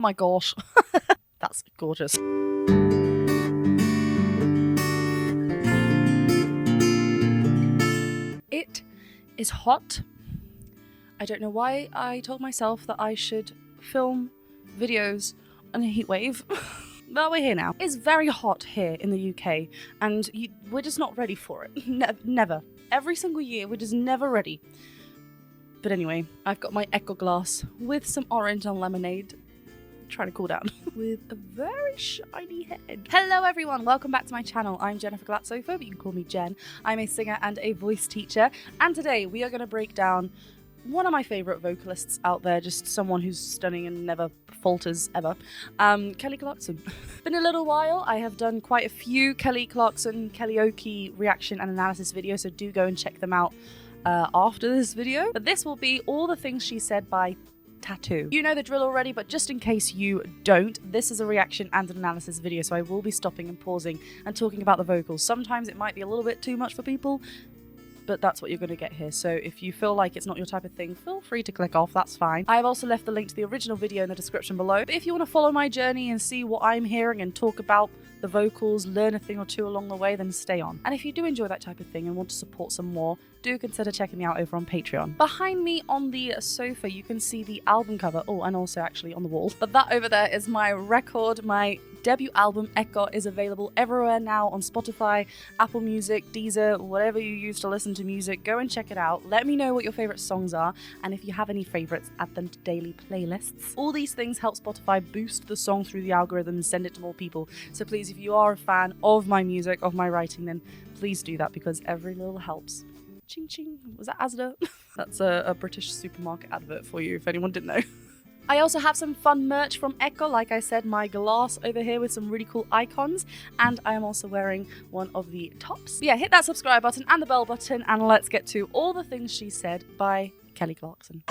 My gosh. That's gorgeous. It is hot. I don't know why I told myself that I should film videos on a heat wave. But we're here now. It's very hot here in the UK, and we're just not ready for it. Never. Every single year, we're just never ready. But anyway, I've got my Echo glass with some orange and lemonade. Trying to cool down. With a very shiny head. Hello everyone, welcome back to my channel. I'm Jennifer Glatzhofer, but you can call me Jen. I'm a singer and a voice teacher, and today we are going to break down one of my favourite vocalists out there, just someone who's stunning and never falters ever, Kelly Clarkson. Been a little while. I have done quite a few Kelly Clarkson karaoke reaction and analysis videos, so do go and check them out after this video. But this will be all the things she said by t.A.T.u. You know the drill already, but just in case you don't, this is a reaction and an analysis video, so I will be stopping and pausing and talking about the vocals. Sometimes it might be a little bit too much for people, but that's what you're going to get here. So if you feel like it's not your type of thing, feel free to click off, that's fine. I've also left the link to the original video in the description below. But if you want to follow my journey and see what I'm hearing and talk about the vocals, learn a thing or two along the way, then stay on. And if you do enjoy that type of thing and want to support some more, do consider checking me out over on Patreon. Behind me on the sofa, you can see the album cover. Oh, and also actually on the wall. But that over there is my record. My debut album, Ahha, is available everywhere now on Spotify, Apple Music, Deezer, whatever you use to listen to music. Go and check it out. Let me know what your favorite songs are, and if you have any favorites, add them to daily playlists. All these things help Spotify boost the song through the algorithm and send it to more people. So please, if you are a fan of my music, of my writing, then please do that, because every little helps. Ching ching. Was that Asda? That's a British supermarket advert for you, if anyone didn't know. I also have some fun merch from Ahha, like I said, my glass over here with some really cool icons, and I am also wearing one of the tops. But yeah, hit that subscribe button and the bell button, and let's get to All the Things She Said by Kelly Clarkson.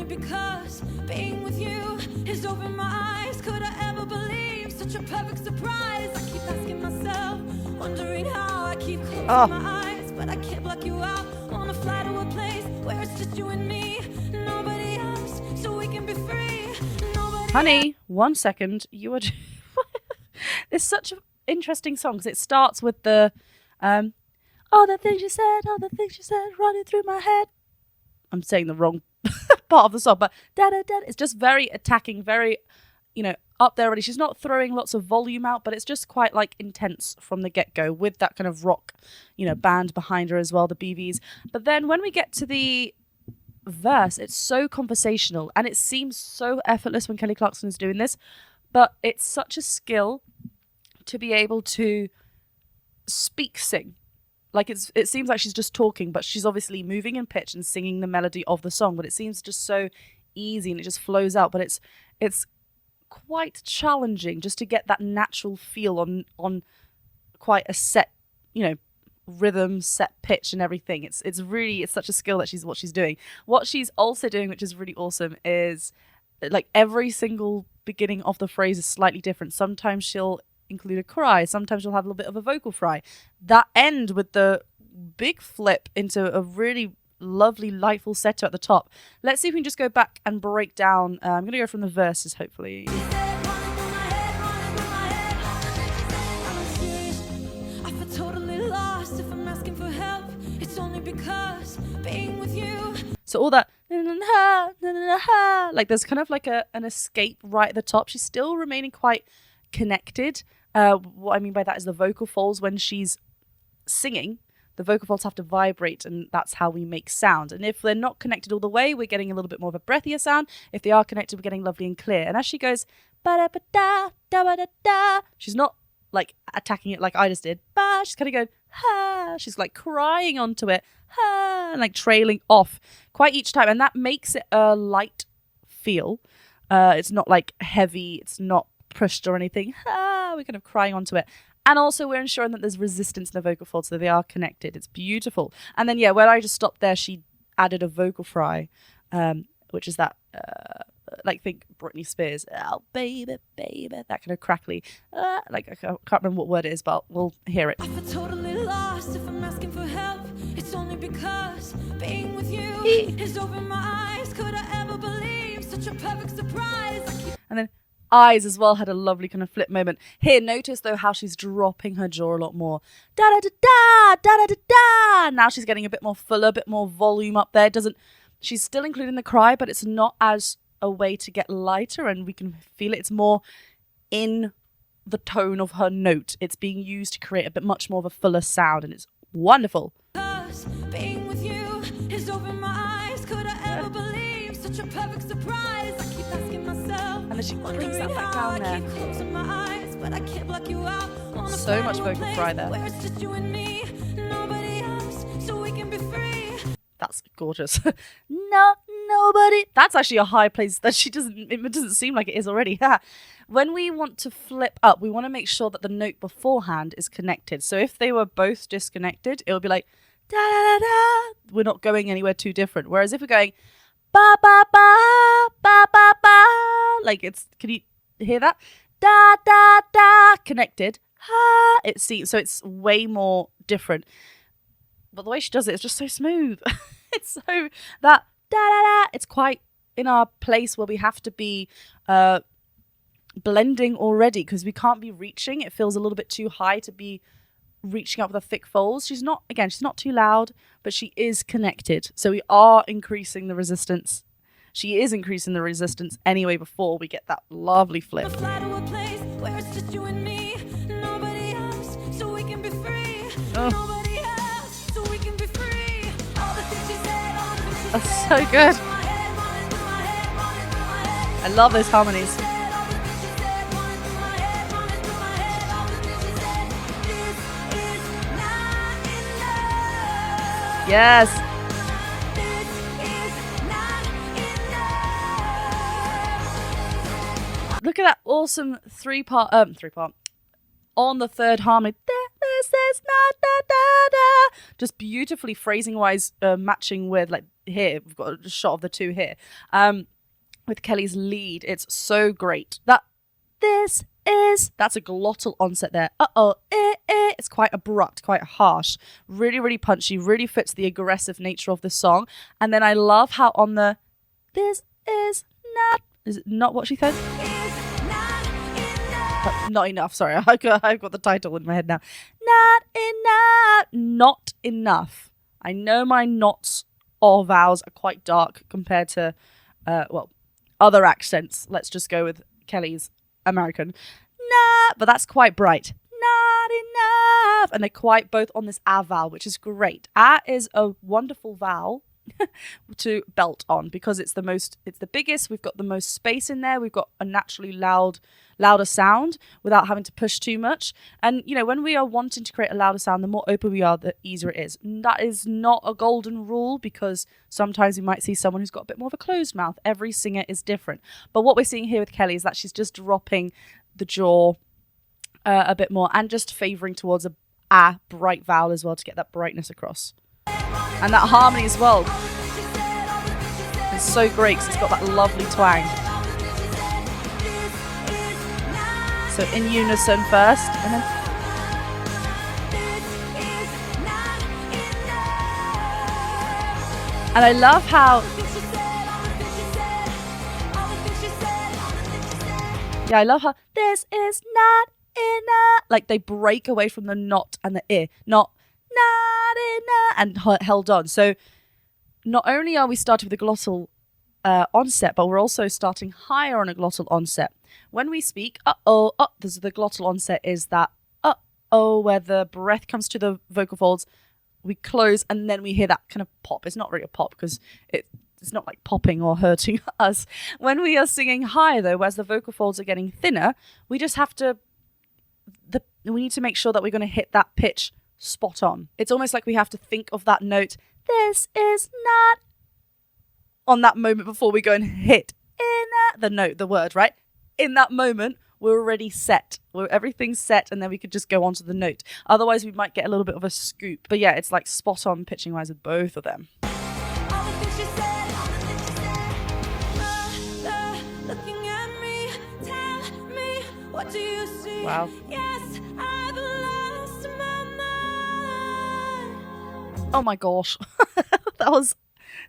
Because being with you is open my eyes. Could I ever believe such a perfect surprise? I keep asking myself, wondering how I keep closing my eyes, but I can't block you out. Wanna fly to a place where it's just you and me, nobody else, so we can be free. Honey, 1 second. You are. It's such an interesting song because it starts with the all the things you said, running through my head. I'm saying the wrong part of the song, but it's just very attacking, very, up there already. She's not throwing lots of volume out, but it's just quite like intense from the get-go with that kind of rock, band behind her as well, the BVs. But then when we get to the verse, it's so conversational and it seems so effortless when Kelly Clarkson is doing this, but it's such a skill to be able to sing. Like it seems like she's just talking, but she's obviously moving in pitch and singing the melody of the song. But it seems just so easy and it just flows out. But it's quite challenging just to get that natural feel on quite a set, rhythm, set pitch and everything. It's such a skill that what she's doing. What she's also doing, which is really awesome, is like every single beginning of the phrase is slightly different. Sometimes she'll include a cry, sometimes you'll have a little bit of a vocal fry. That end with the big flip into a really lovely light falsetto at the top. Let's see if we can just go back and break down. I'm going to go from the verses, hopefully. I feel totally lost if I'm asking for help. It's only because being with you. So all that like there's kind of like an escape right at the top. She's still remaining quite connected. What I mean by that is the vocal folds, when she's singing, the vocal folds have to vibrate, and that's how we make sound. And if they're not connected all the way, we're getting a little bit more of a breathier sound. If they are connected, we're getting lovely and clear. And as she goes, ba-da-ba-da-da-ba-da-da, she's not like attacking it like I just did. She's kind of going, ha. She's like crying onto it, ha, and like trailing off quite each time. And that makes it a light feel. It's not like heavy. It's not pushed or anything. We're kind of crying onto it. And also we're ensuring that there's resistance in the vocal folds so they are connected. It's beautiful. And then, yeah, where I just stopped there, she added a vocal fry, which is that like think Britney Spears, oh baby, baby, that kind of crackly, like I can't remember what word it is, but we'll hear it. I feel totally lost if I'm asking for help. It's only because being with you is open my eyes. Could I ever believe such a perfect surprise? And then Eyes as well had a lovely kind of flip moment. Here, notice though how she's dropping her jaw a lot more. Da da da da da da da da. Now she's getting a bit more fuller, a bit more volume up there. She's still including the cry, but it's not as a way to get lighter, and we can feel it. It's more in the tone of her note. It's being used to create a bit much more of a fuller sound, and it's wonderful. Being with you is open my eyes. Could I ever believe such a perfect surprise? I keep asking myself. And then she brings that back down there. I keep closing my eyes, but I can't block you out. So much vocal fry there. Where it's just you and me, nobody else, so we can be free. That's gorgeous. Nobody. That's actually a high place that it doesn't seem like it is already. When we want to flip up, we want to make sure that the note beforehand is connected. So if they were both disconnected, it would be like da da da da. We're not going anywhere too different. Whereas if we're going ba ba ba ba ba ba, like can you hear that? Da da da, connected. Ha. It seems so. It's way more different. But the way she does it is just so smooth. It's so that da-da-da. It's quite in our place where we have to be blending already, because we can't be reaching. It feels a little bit too high to be reaching up with the thick folds. She's not too loud, but she is connected. So we are increasing the resistance. She is increasing the resistance anyway before we get that lovely flip. Fly to a place where it's just you and me, nobody else, so we can be free. Nobody else, so we can be free. All the things she said, all the things she That's said, so good. running through my head, running through my head. I love those harmonies. All the things she said, running through my head, running through my head. All the things she said, this is not enough. Yes. This is not enough. Look at that awesome three-part on the third harmony. This is not da da da. Just beautifully phrasing-wise matching with, like, here we've got a shot of the two here. With Kelly's lead, it's so great. That's a glottal onset there. It's quite abrupt, quite harsh, really, really punchy, really fits the aggressive nature of the song. And then I love how on the is it not what she said? Not enough. Sorry, I've got the title in my head now. Not enough. I know my nots or vowels are quite dark compared to, other accents. Let's just go with Kelly's American. But that's quite bright. Not enough. And they're quite both on this ah vowel, which is great. Ah is a wonderful vowel to belt on because it's the biggest. We've got the most space in there. We've got a naturally louder sound without having to push too much. And when we are wanting to create a louder sound, the more open we are, the easier it is. And that is not a golden rule, because sometimes we might see someone who's got a bit more of a closed mouth. Every singer is different. But what we're seeing here with Kelly is that she's just dropping the jaw a bit more and just favoring towards a bright vowel as well to get that brightness across. And that harmony as well. It's so great because it's got that lovely twang. So in unison first, and then and I love how this is not enough. Like they break away from the not and the not enough, and held on. So not only are we starting with a glottal onset, but we're also starting higher on a glottal onset. When we speak, the glottal onset is that where the breath comes to the vocal folds, we close, and then we hear that kind of pop. It's not really a pop because it's not like popping or hurting us. When we are singing higher though, whereas the vocal folds are getting thinner, we just have to, we need to make sure that we're going to hit that pitch spot on. It's almost like we have to think of that note, this is not, on that moment before we go and hit the word, right? In that moment, we're already set. Everything's set, and then we could just go on to the note. Otherwise, we might get a little bit of a scoop. But yeah, it's like spot on pitching wise with both of them. All the things she said, all the things she said. What do you see? Wow. Yes, I've lost my mind. Oh my gosh. That was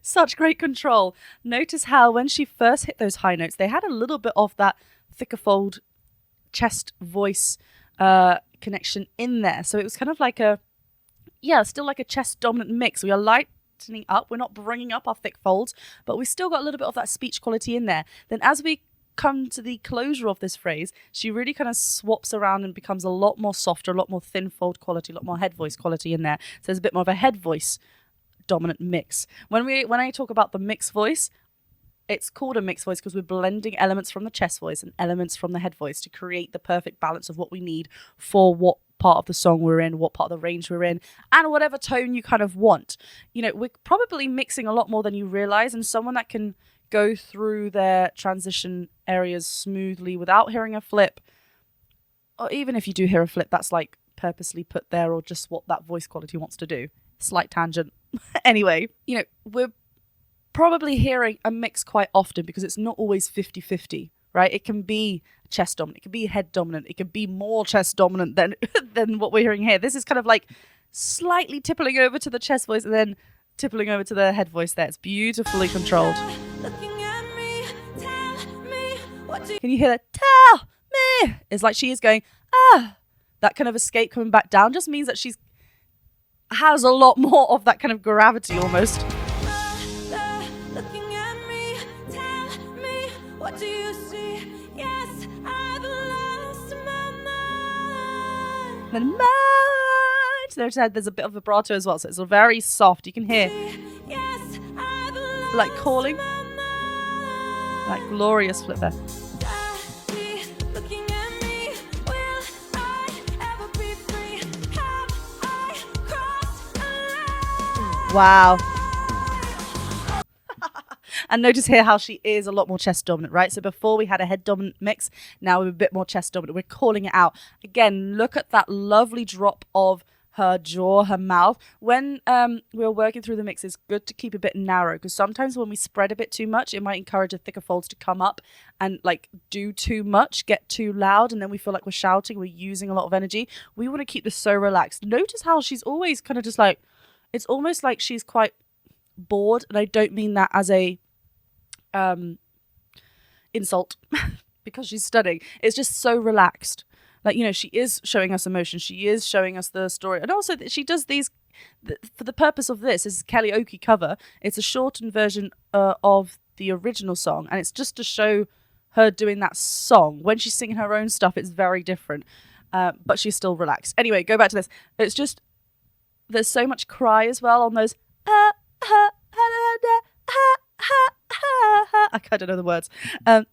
such great control. Notice how when she first hit those high notes, they had a little bit of that thicker fold chest voice connection in there. So it was kind of like still like a chest dominant mix. We are lightening up. We're not bringing up our thick folds, but we still got a little bit of that speech quality in there. Then as we come to the closure of this phrase, she really kind of swaps around and becomes a lot more softer, a lot more thin fold quality, a lot more head voice quality in there. So there's a bit more of a head voice dominant mix. When I talk about the mixed voice, it's called a mixed voice because we're blending elements from the chest voice and elements from the head voice to create the perfect balance of what we need for what part of the song we're in, what part of the range we're in, and whatever tone you kind of want. You know, we're probably mixing a lot more than you realize, and someone that can go through their transition areas smoothly without hearing a flip, or even if you do hear a flip, that's like purposely put there or just what that voice quality wants to do. Slight tangent. Anyway, you know, we're probably hearing a mix quite often because it's not always 50-50, right? It can be chest dominant, it can be head dominant, it can be more chest dominant than what we're hearing here. This is kind of like slightly tippling over to the chest voice and then tippling over to the head voice there. It's beautifully controlled. Looking at me, tell me, what do you Can you hear that? Tell me! It's like she is going, ah! That kind of escape coming back down just means that she's has a lot more of that kind of gravity almost. looking at me, tell me, what do you see? Yes, I've lost my mind. Then there's a bit of vibrato as well, so it's very soft. You can hear Yes, I've lost like calling, my mind. that glorious flip there. Daddy, looking at me, will I ever be free? Have I crossed a line? Wow. And notice here how she is a lot more chest dominant, right? So before we had a head dominant mix, now we're a bit more chest dominant. We're calling it out. Again, look at that lovely drop of her jaw, her mouth. When we were working through the mix, it's good to keep a bit narrow because sometimes when we spread a bit too much, it might encourage the thicker folds to come up and like do too much, get too loud, and then we feel like we're shouting, we're using a lot of energy. We want to keep this so relaxed. Notice how she's always kind of just like, it's almost like she's quite bored, and I don't mean that as a insult because she's studying. It's just so relaxed. Like, you know, she is showing us emotion. She is showing us the story. And also that she does these for the purpose of this is karaoke cover. It's a shortened version of the original song. And it's just to show her doing that song. When she's singing her own stuff, it's very different. But she's still relaxed. Anyway, go back to this. It's just, there's so much cry as well on those. I don't know the words. But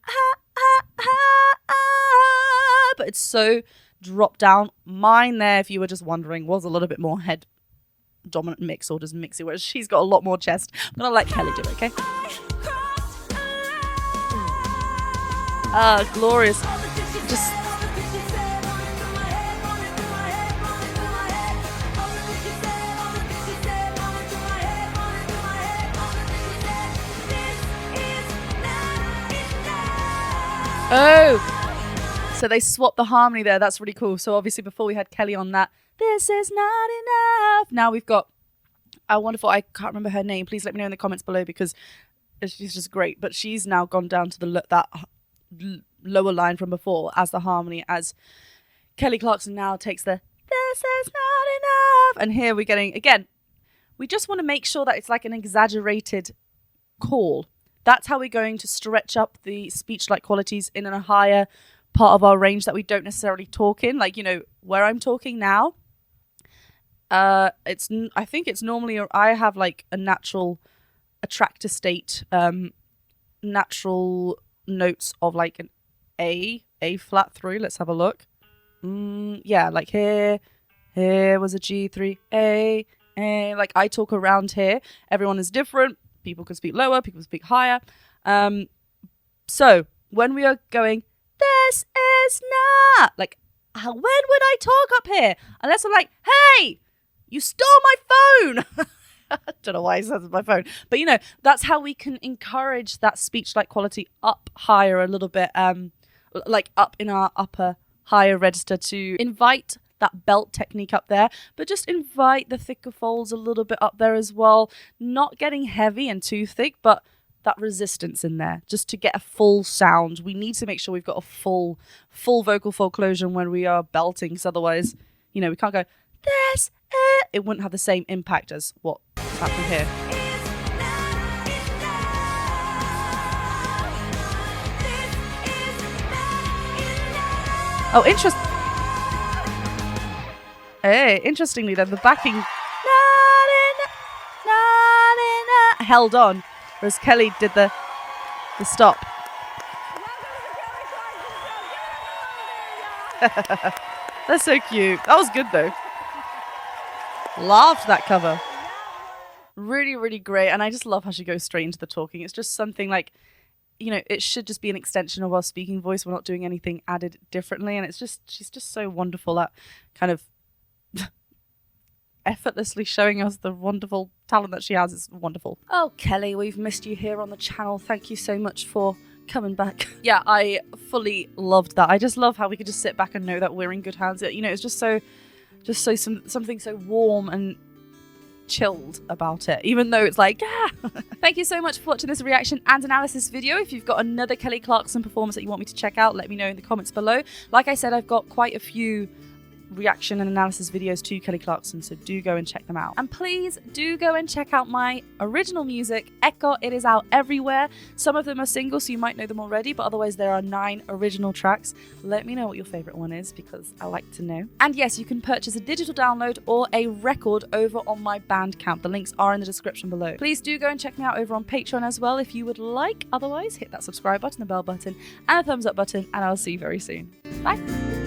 it's so dropped down. Mine there, if you were just wondering, was a little bit more head dominant mix or just mixy, whereas she's got a lot more chest. I'm gonna let Kelly do it, okay? Glorious. Just so they swapped the harmony there. That's really cool. So obviously before we had Kelly on that, this is not enough. Now we've got a wonderful, I can't remember her name. Please let me know in the comments below because she's just great. But she's now gone down to that lower line from before as the harmony, as Kelly Clarkson now takes the this is not enough. And here we're getting, again, we just want to make sure that it's like an exaggerated call. That's how we're going to stretch up the speech-like qualities in a higher part of our range that we don't necessarily talk in. Like, you know, where I'm talking now, I think it's normally, I have like a natural attractor state, natural notes of like an A flat through. Let's have a look. Yeah, like here was a G3, A. Like I talk around here. Everyone is different. People can speak lower, people can speak higher. So when we are going, this is not, like, when would I talk up here? Unless I'm like, hey, you stole my phone. I don't know why he says it's my phone. But, you know, that's how we can encourage that speech-like quality up higher a little bit, like up in our upper higher register to invite that belt technique up there, but just invite the thicker folds a little bit up there as well. Not getting heavy and too thick, but that resistance in there just to get a full sound. We need to make sure we've got a full vocal fold closure when we are belting, because otherwise, you know, we can't go this. It wouldn't have the same impact as what's happening here. Oh, interestingly, then the backing held on, whereas Kelly did the stop. That's so cute. That was good though. Loved that cover. Really, really great. And I just love how she goes straight into the talking. It's just something like, you know, it should just be an extension of our speaking voice. We're not doing anything added differently. And it's just, she's just so wonderful at kind of effortlessly showing us the wonderful talent that she has. It's wonderful. Oh, Kelly, we've missed you here on the channel. Thank you so much for coming back. Yeah, I fully loved that. I just love how we could just sit back and know that we're in good hands. You know, it's just something so warm and chilled about it, even though it's like, yeah. Thank you so much for watching this reaction and analysis video. If you've got another Kelly Clarkson performance that you want me to check out, let me know in the comments below. Like I said, I've got quite a few reaction and analysis videos to Kelly Clarkson, so do go and check them out. And please do go and check out my original music, Echo. It is out everywhere. Some of them are singles, so you might know them already, but otherwise there are 9 original tracks. Let me know what your favorite one is, because I like to know. And yes, you can purchase a digital download or a record over on my Bandcamp. The links are in the description below. Please do go and check me out over on Patreon as well if you would like. Otherwise, hit that subscribe button, the bell button, and the thumbs up button, and I'll see you very soon. Bye.